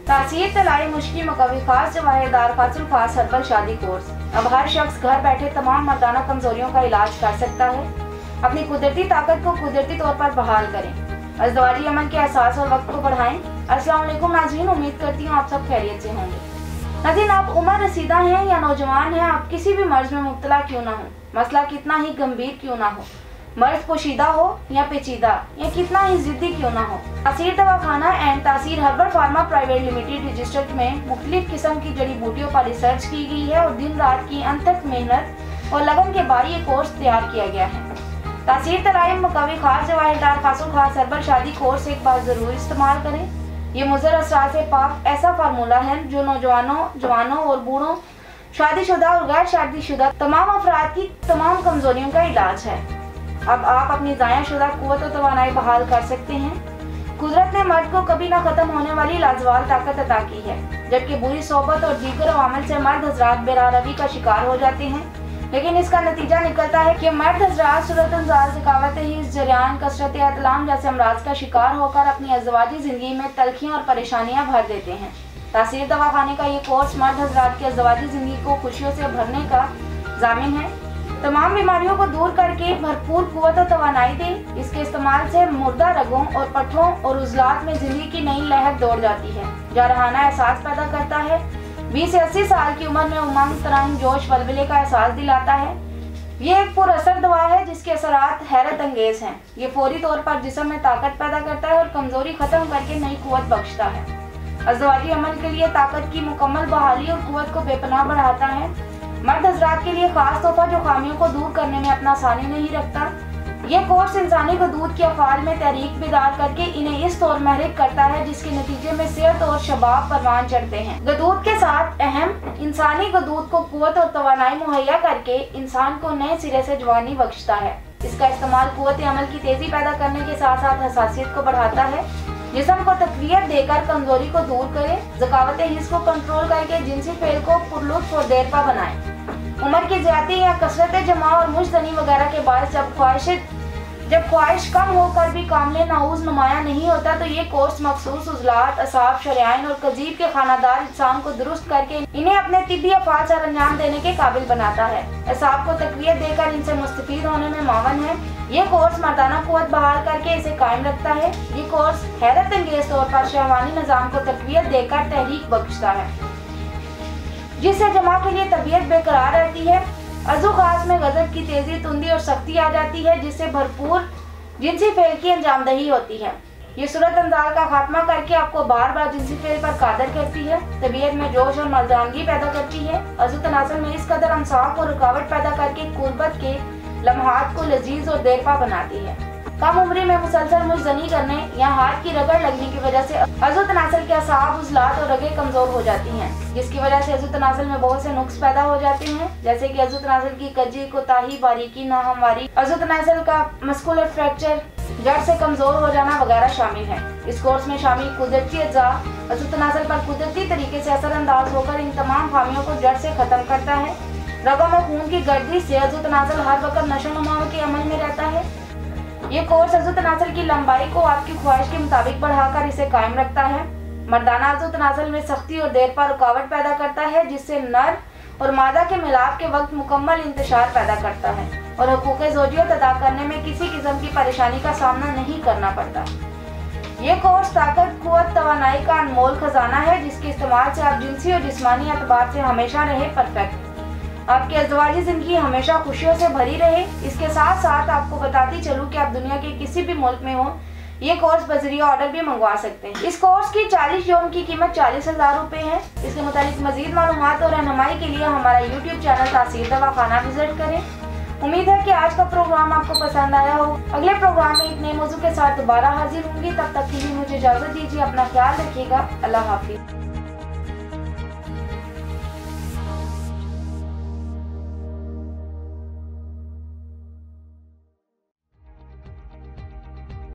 तासीर तलाई मुश्किल मकवी खास जवाहिरदार फासुल खास हर्बल शादी कोर्स। अब हर शख्स घर बैठे तमाम मर्दाना कमजोरियों का इलाज कर सकता है। अपनी कुदरती ताकत को कुदरती तौर पर बहाल करें, अज़दवाजी अमल के एहसास और वक्त को बढ़ाएं। अस्सलाम वालेकुम नाज़रीन, उम्मीद करती हूँ आप सब खैरियत से होंगे। नाज़रीन, आप उम्र रसीदा हैं या नौजवान हैं, आप किसी भी मर्ज में मुब्तला क्यों ना हो, मसला कितना ही गंभीर क्यों ना हो, मर्ज पोशीदा हो या पेचीदा या कितना ही जिद्दी क्यों ना हो, तासीर दवाखाना एंड तासीर herbal pharma private limited registered में मुख्तलिफ किस्म की जड़ी बूटियों पर रिसर्च की गई है और दिन रात की अनथक मेहनत और लगन के बाद ये कोर्स तैयार किया गया है। तासीर तलाई मकवी खास जवाहिरदार फासुल खास हर्बल शादी कोर्स एक बार जरूर इस्तेमाल करें। ये मुज़र असरार से पाक ऐसा फार्मूला है जो नौजवानों, जवानों और बूढ़ों, शादीशुदा और गैर शादीशुदा तमाम अफराद की तमाम कमजोरियों का इलाज है। अब आप अपनी ज़ायाशुदा कुव्वत और तवानाई बहाल कर सकते हैं। कुदरत ने मर्द को कभी न खत्म होने वाली लाजवाब ताकत अता की है, जबकि बुरी सोबत और दीगर अवामिल से मर्द हजरात बेरारवी का शिकार हो जाते हैं। लेकिन इसका नतीजा निकलता है कि मर्द हजरात सूरत-अंजार, ज़कावत हिस्स, जरियान, कसरत अतलाम जैसे अमराज का शिकार होकर अपनी अज़दवाजी ज़िंदगी में तलखियाँ और परेशानियाँ भर देते हैं। तासीर दवाखाने का ये कोर्स मर्द हजरात की अज़दवाजी ज़िंदगी को खुशियों से भरने का ज़ामिन है। तमाम बीमारियों को दूर करके भरपूर कुव्वत और तवानाई दे। इसके इस्तेमाल से मुर्दा रगों और पट्ठों और उज़लात में जिंदगी की नई लहर दौड़ जाती है, जारहाना एहसास पैदा करता है, 20 से 80 साल की उम्र में उमंग, तरंग, जोश, वलवले का एहसास दिलाता है। ये एक पुरअसर दवा है जिसके असरात हैरत अंगेज हैं। ये फौरी तौर पर जिस्म में ताकत पैदा करता है और कमजोरी खत्म करके नई कुव्वत बख्शता है। अज़दवाजी अमल के लिए ताकत की मुकम्मल बहाली और कुव्वत को बेपनाह बढ़ाता है। मर्द हजरात के लिए खास तोहफा जो खामियों को दूर करने में अपना सानी नहीं रखता। यह कोर्स इंसानी गदूद के अफाल में तहरीक बेदार करके इन्हें इस तौर महरिक करता है जिसके नतीजे में सेहत और शबाब परवान चढ़ते हैं। गदूद के साथ अहम इंसानी गदूद को कुव्वत और तवानाई मुहैया करके इंसान को नए सिरे से जवानी बख्शता है। इसका इस्तेमाल कुव्वत अमल की तेजी पैदा करने के साथ साथ हसासियत को बढ़ाता है, जिस्म को तकवीयत देकर कमजोरी को दूर करे, ज़कावत हिस्स को कंट्रोल करके जिनसी फेल को पुरलुत्फ और देरपा बनाए। उम्र की ज्यादती या कसरत जमा और मुश्तनी वगैरह के बाद जब ख्वाहिश कम होकर भी कामले नाउज नुमाया नहीं होता तो ये कोर्स मखसूस उज़लात, असाब, शरियाइन और कजीब के खानादार इंसान को दुरुस्त करके इन्हें अपने तिब्बी अफ़ाल सर अंजाम देने के काबिल बनाता है। असाब को तकवीयत देकर इनसे मुस्तफीद होने में मावन है। ये कोर्स मर्दाना कुव्वत बहाल करके इसे कायम रखता है। ये कोर्स हैरत अंगेज तौर पर शहवानी निज़ाम को तकवीयत देकर तहरीक बख्शता है, जिससे जमा के लिए तबीयत बेकरार रहती है। अज़ू खास में गज़ब की तेजी, तुंदी और सख्ती आ जाती है, जिससे भरपूर जिनसी फेल की अंजामदही होती है। ये सूरत अंदाज का खात्मा करके आपको बार बार जिनसी फेल पर कादर करती है, तबीयत में जोश और मर्दानगी पैदा करती है। अज़ू तनासुल में इस कदर अंसाफ और रुकावट पैदा करके कुर्बत के लम्हात को लजीज और देरपा बनाती है। कम उम्री में मुसलसल मुजजनी करने या हाथ की रगड़ लगने की वजह से अज़ू तनासुल के असाब, उज़लात और रगें कमजोर हो जाती हैं, जिसकी वजह से अज़ू तनासुल में बहुत से नुक्स पैदा हो जाते हैं, जैसे कि अज़ू तनासुल की कजी, कोताही, बारीकी, नाहमवारी, अज़ू तनासुल का मस्कुलर फ्रैक्चर, जड़ से कमजोर हो जाना वगैरह शामिल है। इस कोर्स में शामिल कुदरती अज्जा अज़ू तनासुल पर कुदरती तरीके से असरअंदाज होकर इन तमाम खामियों को जड़ से खत्म करता है। रगों में खून की गर्दी से अज़ू तनासुल हर वक्त नशोनुमा के अमल में रहता है। ये कोर्स अज़ू तनासुल की लंबाई को आपकी ख्वाहिश के मुताबिक बढ़ाकर इसे कायम रखता है। मर्दाना अज़ू तनासुल में सख्ती और देर पर रुकावट पैदा करता है, जिससे नर और मादा के मिलाप के वक्त मुकम्मल इंतशार पैदा करता है और हुकूक़े ज़ौजियत अदा करने में किसी किस्म की परेशानी का सामना नहीं करना पड़ता। ये कोर्स ताकत, कुव्वत, तवानाई का अनमोल खजाना है, जिसके इस्तेमाल से आप जिनसी और जिस्मानी एतबार से हमेशा रहे परफेक्ट, आपकी अज़दवाजी जिंदगी हमेशा खुशियों से भरी रहे। इसके साथ साथ आपको बताती चलूँ कि आप दुनिया के किसी भी मुल्क में हो, ये कोर्स बजरिया ऑर्डर भी मंगवा सकते हैं। इस कोर्स की 40 यौम की कीमत 40,000 रुपये है। इसके मुताबिक मजीद मालूमात और रहनुमाई के लिए हमारा यूट्यूब चैनल तासीर दवाखाना विजिट करें। उम्मीद है कि आज का प्रोग्राम आपको पसंद आया हो। अगले प्रोग्राम में एक नए मौजू के साथ दोबारा हाजिर होंगी। तब तक के लिए मुझे इजाज़त दीजिए। अपना ख्याल रखिएगा। अल्लाह हाफिज़।